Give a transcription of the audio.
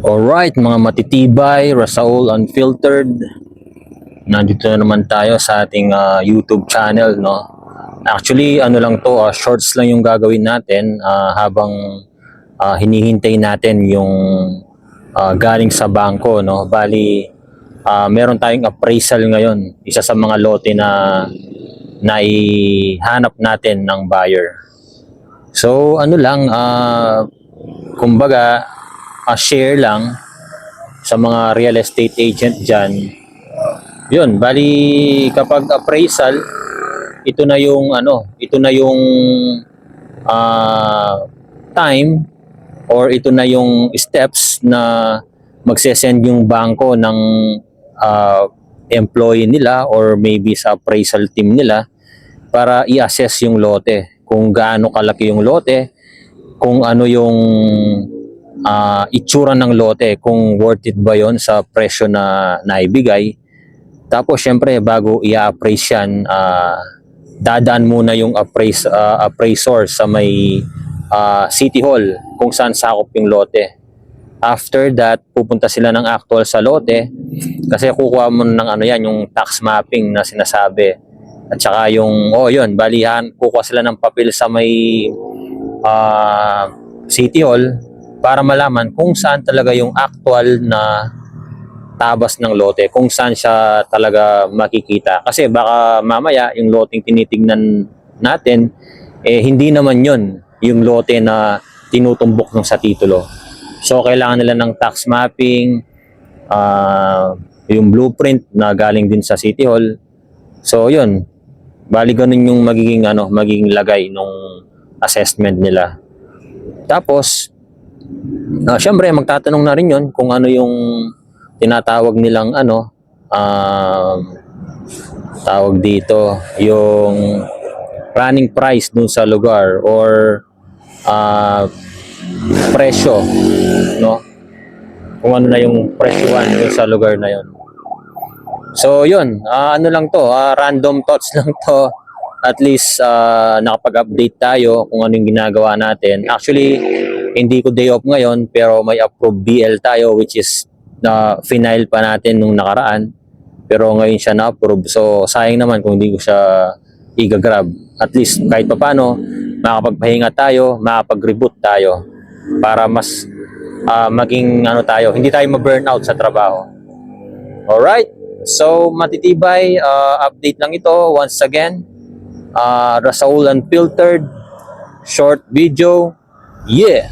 Alright, mga matitibay, Rasaul Unfiltered. Nandito na naman tayo sa ating YouTube channel, no? Actually, ano lang to, shorts lang yung gagawin natin habang hinihintay natin yung galing sa bangko, no? Bali, meron tayong appraisal ngayon. Isa sa mga lote na naihanap natin ng buyer. So, ano lang, kumbaga, share lang sa mga real estate agent dyan. Yun, bali kapag appraisal, ito na yung time or ito na yung steps na magsesend yung bangko ng employee nila or maybe sa appraisal team nila para i-assess yung lote. Kung gaano kalaki yung lote, kung ano yung itsura ng lote, kung worth it ba yon sa presyo na naibigay. Tapos syempre bago i-appraise yan, dadaan muna yung appraisor sa may City Hall kung saan sakop yung lote. After that, pupunta sila ng actual sa lote kasi kukuha mo ng ano yan, yung tax mapping na sinasabi. At saka yung, yun, balihan, kukuha sila ng papel sa may City Hall para malaman kung saan talaga yung actual na tabas ng lote, kung saan siya talaga makikita. Kasi baka mamaya yung loteng tinitingnan natin, hindi naman yun yung lote na tinutumbok ng sa titulo. So kailangan nila ng tax mapping, yung blueprint na galing din sa City Hall. So yun, bali ganun yung magiging lagay nung assessment nila. Tapos, syempre magtatanong na rin yun kung ano yung tinatawag nilang tawag dito, yung running price dun sa lugar or presyo, no? Kung ano na yung presyohan dun sa lugar na yun. So yun, ano lang to, random thoughts lang to. At least nakapag-update tayo kung ano yung ginagawa natin. Actually, hindi ko day off ngayon pero may approved BL tayo which is final pa natin nung nakaraan. Pero ngayon siya na-approve. So sayang naman kung hindi ko siya i-grab. At least kahit pa paano, makapagpahinga tayo, makapag-reboot tayo para mas maging tayo, hindi tayo ma-burnout sa trabaho. Alright? So matitibay, update lang ito once again. Rasaul Unfiltered, short video. Yeah!